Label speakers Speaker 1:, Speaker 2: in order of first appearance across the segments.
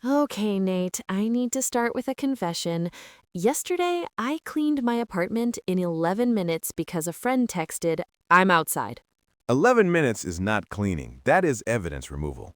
Speaker 1: Okay, Nate, I need to start with a confession. Yesterday, I cleaned my apartment in 11 minutes because a friend texted, I'm outside.
Speaker 2: 11 minutes is not cleaning. That is evidence removal.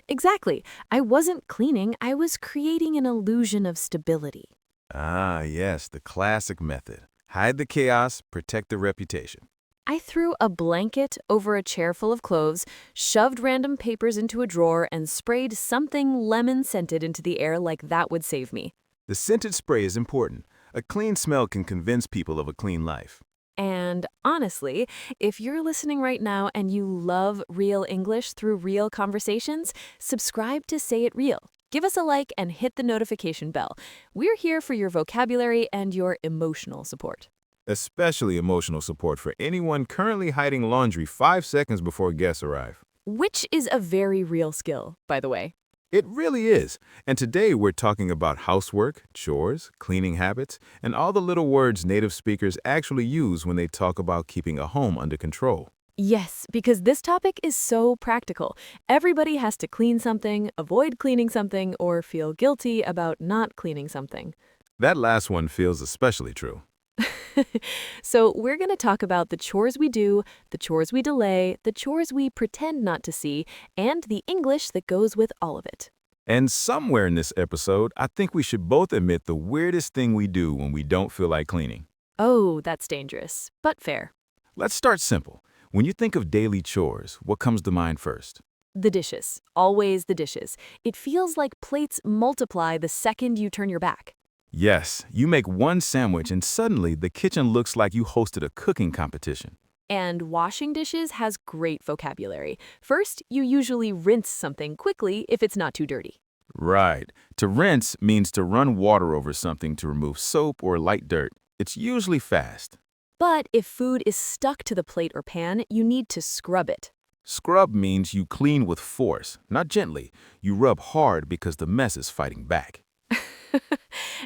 Speaker 1: Exactly. I wasn't cleaning, I was creating an illusion of stability.
Speaker 2: Ah, yes, the classic method. Hide the chaos, protect the reputation.
Speaker 1: I threw a blanket over a chair full of clothes, shoved random papers into a drawer, and sprayed something lemon scented into the air like that would save me.
Speaker 2: The scented spray is important. A clean smell can convince people of a clean life.
Speaker 1: And honestly, if you're listening right now and you love real English through real conversations, subscribe to Say It Real. Give us a like and hit the notification bell. We're here for your vocabulary and your emotional support.
Speaker 2: Especially emotional support for anyone currently hiding laundry 5 seconds before guests arrive.
Speaker 1: Which is a very real skill, by the way.
Speaker 2: It really is. And today we're talking about housework, chores, cleaning habits, and all the little words native speakers actually use when they talk about keeping a home under control.
Speaker 1: Yes, because this topic is so practical. Everybody has to clean something, avoid cleaning something, or feel guilty about not cleaning something.
Speaker 2: That last one feels especially true.
Speaker 1: So, we're going to talk about the chores we do, the chores we delay, the chores we pretend not to see, and the English that goes with all of it.
Speaker 2: And somewhere in this episode, I think we should both admit the weirdest thing we do when we don't feel like cleaning.
Speaker 1: Oh, that's dangerous, but fair.
Speaker 2: Let's start simple. When you think of daily chores, what comes to mind first?
Speaker 1: The dishes. Always the dishes. It feels like plates multiply the second you turn your back.
Speaker 2: Yes, you make one sandwich and suddenly the kitchen looks like you hosted a cooking competition.
Speaker 1: And washing dishes has great vocabulary. First, you usually rinse something quickly if it's not too dirty.
Speaker 2: Right. To rinse means to run water over something to remove soap or light dirt. It's usually fast.
Speaker 1: But if food is stuck to the plate or pan, you need to scrub it.
Speaker 2: Scrub means you clean with force, not gently. You rub hard because the mess is fighting back.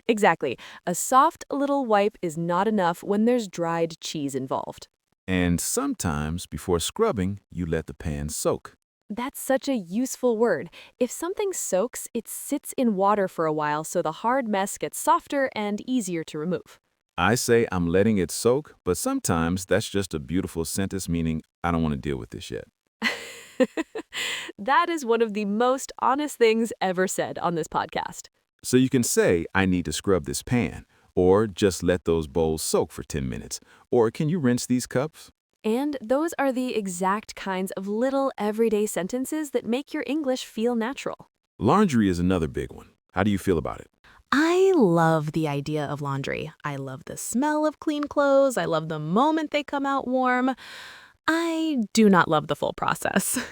Speaker 1: Exactly. A soft little wipe is not enough when there's dried cheese involved.
Speaker 2: And sometimes, before scrubbing, you let the pan soak.
Speaker 1: That's such a useful word. If something soaks, it sits in water for a while so the hard mess gets softer and easier to remove.
Speaker 2: I say I'm letting it soak, but sometimes that's just a beautiful sentence meaning I don't want to deal with this yet.
Speaker 1: That is one of the most honest things ever said on this podcast.
Speaker 2: So you can say, I need to scrub this pan, or just let those bowls soak for 10 minutes, or can you rinse these cups?
Speaker 1: And those are the exact kinds of little everyday sentences that make your English feel natural.
Speaker 2: Laundry is another big one. How do you feel about it?
Speaker 1: I love the idea of laundry. I love the smell of clean clothes. I love the moment they come out warm. I do not love the full process.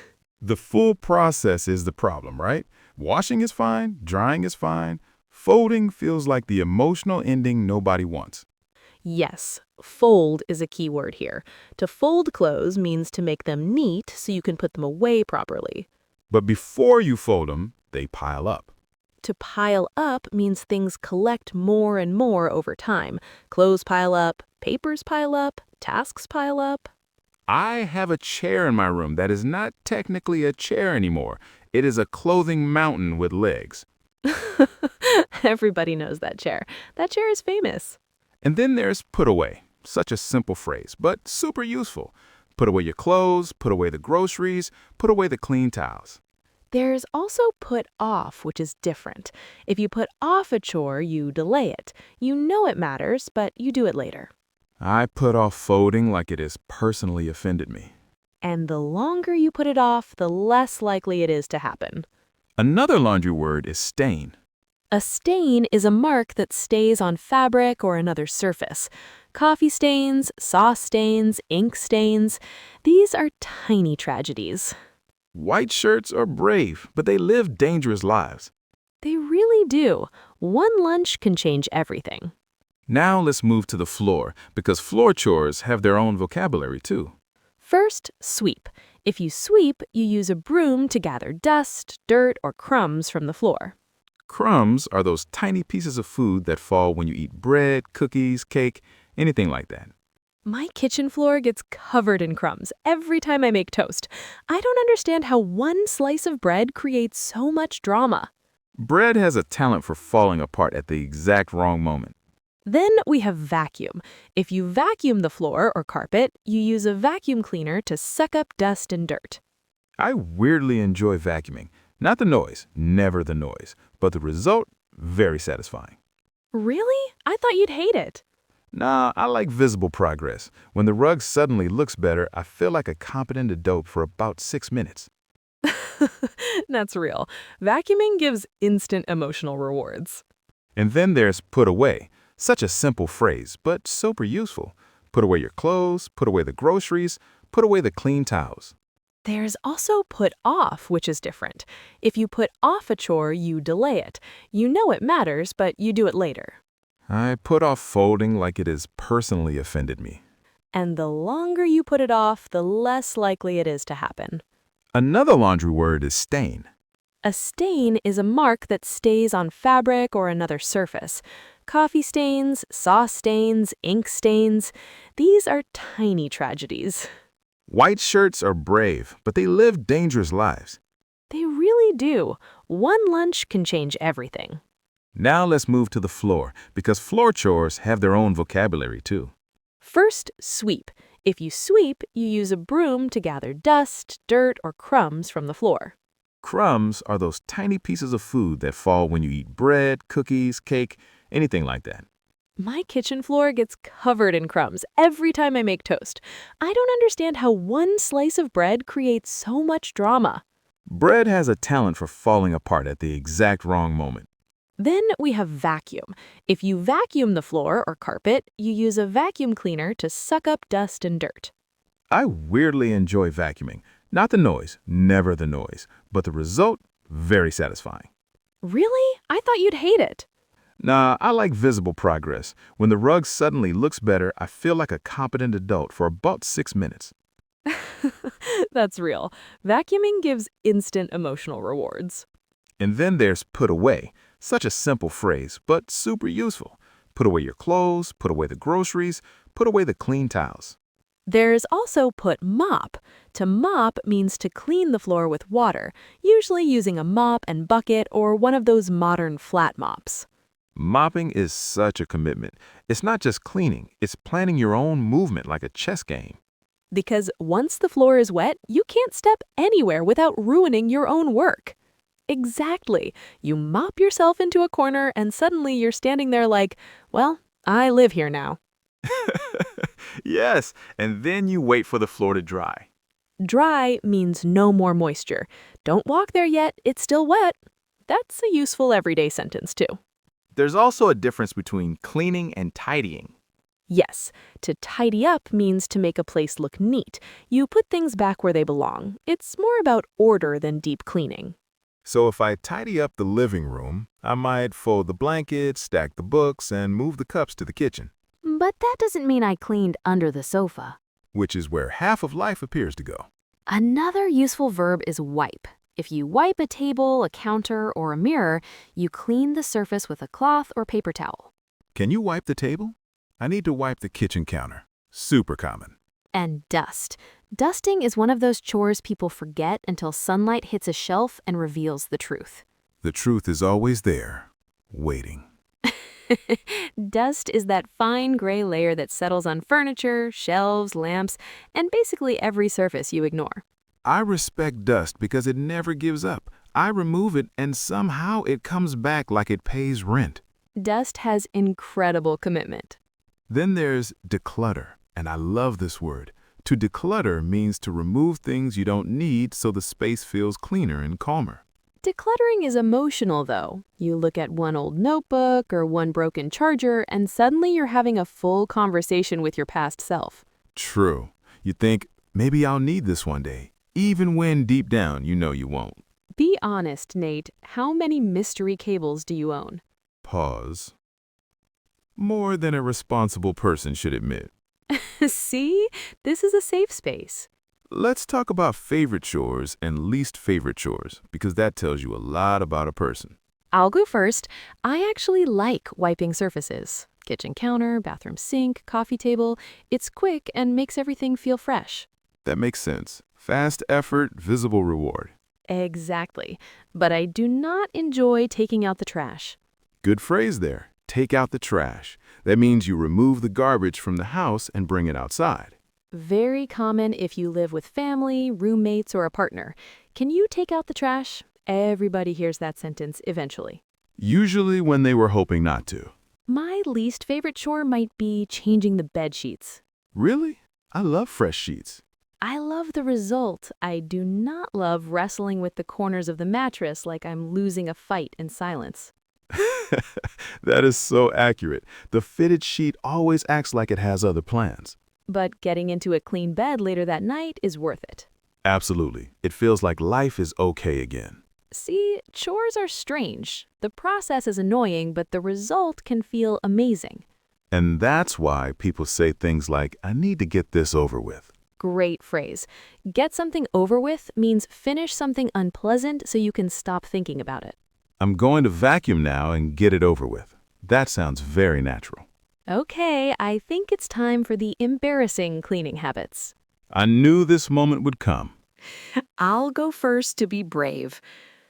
Speaker 2: The full process is the problem, right? Washing is fine, drying is fine. Folding feels like the emotional ending nobody wants.
Speaker 1: Yes, fold is a key word here. To fold clothes means to make them neat so you can put them away properly.
Speaker 2: But before you fold them, they pile up.
Speaker 1: To pile up means things collect more and more over time. Clothes pile up, papers pile up, tasks pile up.
Speaker 2: I have a chair in my room that is not technically a chair anymore. It is a clothing mountain with legs.
Speaker 1: Everybody knows that chair. That chair is famous.
Speaker 2: And then there's put away. Such a simple phrase, but super useful. Put away your clothes, put away the groceries, put away the clean towels.
Speaker 1: There's also put off, which is different. If you put off a chore, you delay it. You know it matters, but you do it later.
Speaker 2: I put off folding like it has personally offended me.
Speaker 1: And the longer you put it off, the less likely it is to happen.
Speaker 2: Another laundry word is stain.
Speaker 1: A stain is a mark that stays on fabric or another surface. Coffee stains, sauce stains, ink stains, these are tiny tragedies.
Speaker 2: White shirts are brave, but they live dangerous lives.
Speaker 1: They really do. One lunch can change everything.
Speaker 2: Now let's move to the floor, because floor chores have their own vocabulary too.
Speaker 1: First, sweep. If you sweep, you use a broom to gather dust, dirt, or crumbs from the floor.
Speaker 2: Crumbs are those tiny pieces of food that fall when you eat bread, cookies, cake, anything like that.
Speaker 1: My kitchen floor gets covered in crumbs every time I make toast. I don't understand how one slice of bread creates so much drama.
Speaker 2: Bread has a talent for falling apart at the exact wrong moment.
Speaker 1: Then we have vacuum. If you vacuum the floor or carpet, you use a vacuum cleaner to suck up dust and dirt.
Speaker 2: I weirdly enjoy vacuuming. Not the noise, never the noise, but the result, very satisfying.
Speaker 1: Really? I thought you'd hate it.
Speaker 2: Nah, I like visible progress. When the rug suddenly looks better, I feel like a competent adult for about 6 minutes.
Speaker 1: That's real. Vacuuming gives instant emotional rewards.
Speaker 2: And then there's put away. Such a simple phrase, but super useful. Put away your clothes, put away the groceries, put away the clean towels.
Speaker 1: There's also put off, which is different. If you put off a chore, you delay it. You know it matters, but you do it later.
Speaker 2: I put off folding like it has personally offended me.
Speaker 1: And the longer you put it off, the less likely it is to happen.
Speaker 2: Another laundry word is stain.
Speaker 1: A stain is a mark that stays on fabric or another surface. Coffee stains, sauce stains, ink stains, these are tiny tragedies.
Speaker 2: White shirts are brave, but they live dangerous lives.
Speaker 1: They really do. One lunch can change everything.
Speaker 2: Now let's move to the floor, because floor chores have their own vocabulary too.
Speaker 1: First, sweep. If you sweep, you use a broom to gather dust, dirt, or crumbs from the floor.
Speaker 2: Crumbs are those tiny pieces of food that fall when you eat bread, cookies, cake, anything like that.
Speaker 1: My kitchen floor gets covered in crumbs every time I make toast. I don't understand how one slice of bread creates so much drama.
Speaker 2: Bread has a talent for falling apart at the exact wrong moment.
Speaker 1: Then we have vacuum. If you vacuum the floor or carpet, you use a vacuum cleaner to suck up dust and dirt.
Speaker 2: I weirdly enjoy vacuuming. Not the noise, never the noise, but the result, very satisfying.
Speaker 1: Really? I thought you'd hate it.
Speaker 2: Nah, I like visible progress. When the rug suddenly looks better, I feel like a competent adult for about 6 minutes.
Speaker 1: That's real. Vacuuming gives instant emotional rewards.
Speaker 2: And then there's put away. Such a simple phrase, but super useful. Put away your clothes, put away the groceries, put away the clean towels.
Speaker 1: There's also put mop. To mop means to clean the floor with water, usually using a mop and bucket or one of those modern flat mops.
Speaker 2: Mopping is such a commitment. It's not just cleaning, it's planning your own movement like a chess game.
Speaker 1: Because once the floor is wet, you can't step anywhere without ruining your own work. Exactly. You mop yourself into a corner and suddenly you're standing there like, well, I live here now.
Speaker 2: Yes, and then you wait for the floor to dry.
Speaker 1: Dry means no more moisture. Don't walk there yet, it's still wet. That's a useful everyday sentence too.
Speaker 2: There's also a difference between cleaning and tidying.
Speaker 1: Yes, to tidy up means to make a place look neat. You put things back where they belong. It's more about order than deep cleaning.
Speaker 2: So if I tidy up the living room, I might fold the blankets, stack the books, and move the cups to the kitchen,
Speaker 1: But that doesn't mean I cleaned under the sofa.
Speaker 2: which is where half of life appears to go.
Speaker 1: Another useful verb is wipe. If you wipe a table, a counter, or a mirror, you clean the surface with a cloth or paper towel.
Speaker 2: Can you wipe the table? I need to wipe the kitchen counter. Super common.
Speaker 1: And dust. Dusting is one of those chores people forget until sunlight hits a shelf and reveals the truth.
Speaker 2: The truth is always there, waiting.
Speaker 1: Dust is that fine gray layer that settles on furniture, shelves, lamps, and basically every surface you ignore.
Speaker 2: I respect dust because it never gives up. I remove it and somehow it comes back like it pays rent.
Speaker 1: Dust has incredible commitment.
Speaker 2: Then there's declutter, and I love this word. To declutter means to remove things you don't need so the space feels cleaner and calmer.
Speaker 1: Decluttering is emotional, though. You look at one old notebook or one broken charger, and suddenly you're having a full conversation with your past self.
Speaker 2: True. You think, maybe I'll need this one day, even when deep down you know you won't.
Speaker 1: Be honest, Nate. How many mystery cables do you own?
Speaker 2: Pause. More than a responsible person should admit.
Speaker 1: See? This is a safe space.
Speaker 2: Let's talk about favorite chores and least favorite chores, because that tells you a lot about a person.
Speaker 1: I'll go first. I actually like wiping surfaces. Kitchen counter, bathroom sink, coffee table. It's quick and makes everything feel fresh.
Speaker 2: That makes sense. Fast effort, visible reward.
Speaker 1: Exactly. But I do not enjoy taking out the trash.
Speaker 2: Good phrase there. Take out the trash. That means you remove the garbage from the house and bring it outside.
Speaker 1: Very common if you live with family, roommates, or a partner. Can you take out the trash? Everybody hears that sentence eventually.
Speaker 2: Usually when they were hoping not to.
Speaker 1: My least favorite chore might be changing the bed sheets.
Speaker 2: Really? I love fresh sheets.
Speaker 1: I love the result. I do not love wrestling with the corners of the mattress like I'm losing a fight in silence.
Speaker 2: That is so accurate. The fitted sheet always acts like it has other plans.
Speaker 1: But getting into a clean bed later that night is worth it.
Speaker 2: Absolutely. It feels like life is okay again.
Speaker 1: See, chores are strange. The process is annoying, but the result can feel amazing.
Speaker 2: And that's why people say things like, I need to get this over with.
Speaker 1: Great phrase. Get something over with means finish something unpleasant so you can stop thinking about it.
Speaker 2: I'm going to vacuum now and get it over with. That sounds very natural.
Speaker 1: Okay, I think it's time for the embarrassing cleaning habits.
Speaker 2: I knew this moment would come.
Speaker 1: I'll go first to be brave.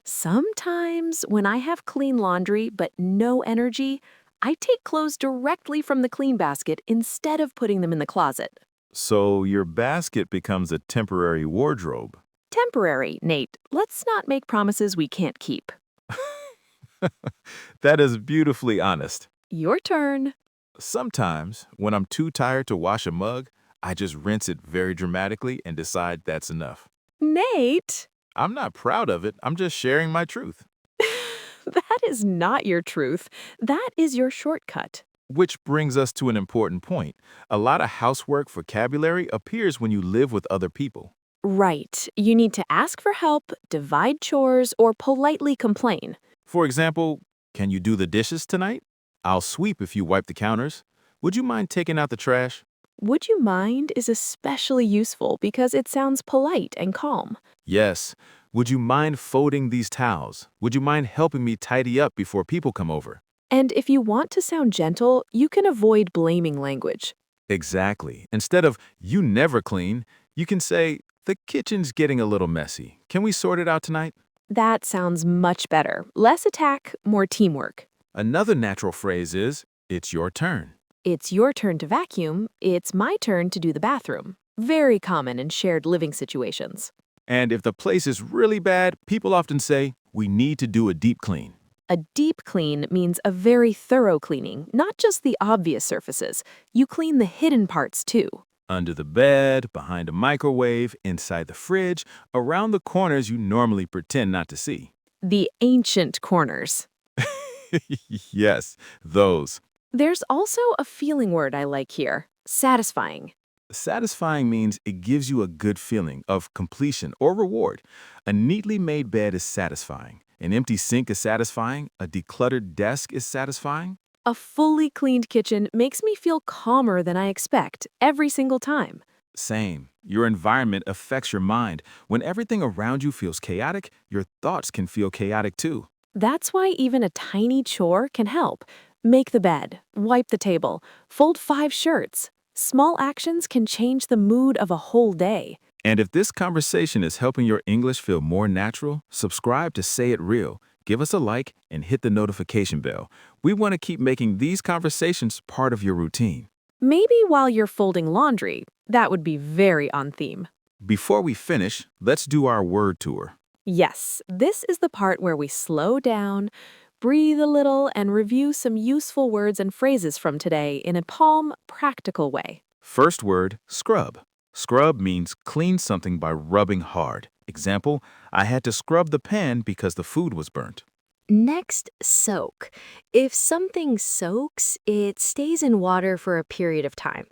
Speaker 1: Sometimes when I have clean laundry but no energy, I take clothes directly from the clean basket instead of putting them in the closet.
Speaker 2: So your basket becomes a temporary wardrobe.
Speaker 1: Temporary, Nate. Let's not make promises we can't keep.
Speaker 2: That is beautifully honest.
Speaker 1: Your turn.
Speaker 2: Sometimes, when I'm too tired to wash a mug, I just rinse it very dramatically and decide that's enough.
Speaker 1: Nate!
Speaker 2: I'm not proud of it. I'm just sharing my truth.
Speaker 1: That is not your truth. That is your shortcut.
Speaker 2: Which brings us to an important point. A lot of housework vocabulary appears when you live with other people.
Speaker 1: Right. You need to ask for help, divide chores, or politely complain.
Speaker 2: For example, can you do the dishes tonight? I'll sweep if you wipe the counters. Would you mind taking out the trash?
Speaker 1: Would you mind is especially useful because it sounds polite and calm.
Speaker 2: Yes. Would you mind folding these towels? Would you mind helping me tidy up before people come over?
Speaker 1: And if you want to sound gentle, you can avoid blaming language.
Speaker 2: Exactly. Instead of, you never clean, you can say, the kitchen's getting a little messy. Can we sort it out tonight?
Speaker 1: That sounds much better. Less attack, more teamwork.
Speaker 2: Another natural phrase is, it's your turn.
Speaker 1: It's your turn to vacuum. It's my turn to do the bathroom. Very common in shared living situations.
Speaker 2: And if the place is really bad, people often say, we need to do a deep clean.
Speaker 1: A deep clean means a very thorough cleaning, not just the obvious surfaces. You clean the hidden parts too.
Speaker 2: Under the bed, behind a microwave, inside the fridge, around the corners you normally pretend not to see.
Speaker 1: The ancient corners.
Speaker 2: Yes, those.
Speaker 1: There's also a feeling word I like here, satisfying.
Speaker 2: Satisfying means it gives you a good feeling of completion or reward. A neatly made bed is satisfying. An empty sink is satisfying. A decluttered desk is satisfying.
Speaker 1: A fully cleaned kitchen makes me feel calmer than I expect every single time.
Speaker 2: Same. Your environment affects your mind. When everything around you feels chaotic, your thoughts can feel chaotic too.
Speaker 1: That's why even a tiny chore can help. Make the bed, wipe the table, fold 5 shirts. Small actions can change the mood of a whole day.
Speaker 2: And if this conversation is helping your English feel more natural, subscribe to Say It Real. Give us a like and hit the notification bell. We want to keep making these conversations part of your routine.
Speaker 1: Maybe while you're folding laundry, that would be very on theme.
Speaker 2: Before we finish, let's do our word tour.
Speaker 1: Yes, this is the part where we slow down, breathe a little, and review some useful words and phrases from today in a calm, practical way.
Speaker 2: First word, scrub. Scrub means clean something by rubbing hard. Example, I had to scrub the pan because the food was burnt.
Speaker 1: Next, soak. If something soaks, it stays in water for a period of time.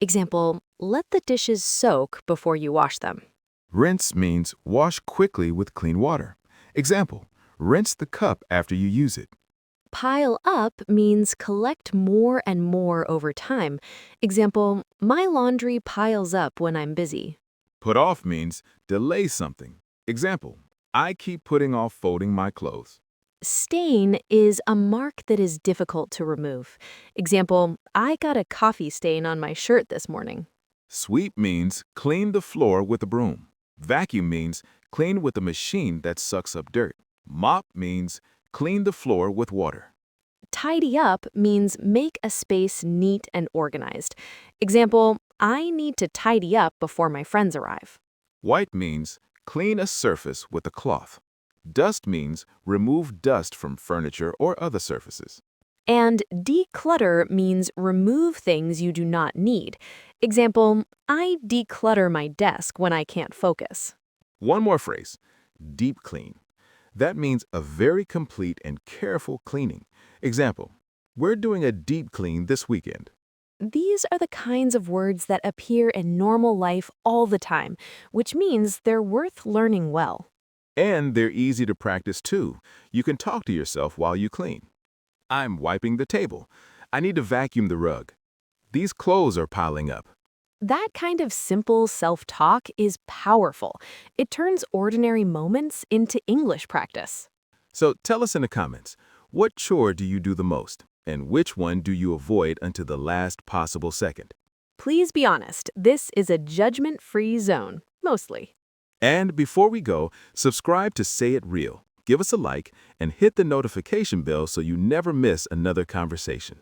Speaker 1: Example, let the dishes soak before you wash them.
Speaker 2: Rinse means wash quickly with clean water. Example, rinse the cup after you use it.
Speaker 1: Pile up means collect more and more over time. Example, my laundry piles up when I'm busy.
Speaker 2: Put off means delay something. Example, I keep putting off folding my clothes.
Speaker 1: Stain is a mark that is difficult to remove. Example, I got a coffee stain on my shirt this morning.
Speaker 2: Sweep means clean the floor with a broom. Vacuum means clean with a machine that sucks up dirt. Mop means clean the floor with water.
Speaker 1: Tidy up means make a space neat and organized. Example, I need to tidy up before my friends arrive.
Speaker 2: Wipe means clean a surface with a cloth. Dust means remove dust from furniture or other surfaces.
Speaker 1: And declutter means remove things you do not need. Example, I declutter my desk when I can't focus.
Speaker 2: One more phrase, deep clean. That means a very complete and careful cleaning. Example, we're doing a deep clean this weekend.
Speaker 1: These are the kinds of words that appear in normal life all the time, which means they're worth learning well.
Speaker 2: And they're easy to practice too. You can talk to yourself while you clean. I'm wiping the table. I need to vacuum the rug. These clothes are piling up.
Speaker 1: That kind of simple self-talk is powerful. It turns ordinary moments into English practice.
Speaker 2: So tell us in the comments, what chore do you do the most? And which one do you avoid until the last possible second?
Speaker 1: Please be honest, this is a judgment-free zone, mostly.
Speaker 2: And before we go, subscribe to Say It Real. Give us a like and hit the notification bell so you never miss another conversation.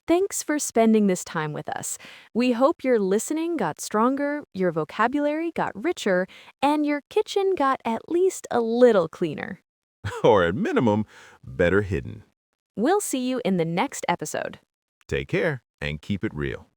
Speaker 1: Thanks for spending this time with us. We hope your listening got stronger, your vocabulary got richer, and your kitchen got at least a little cleaner.
Speaker 2: Or at minimum, better hidden.
Speaker 1: We'll see you in the next episode.
Speaker 2: Take care and keep it real.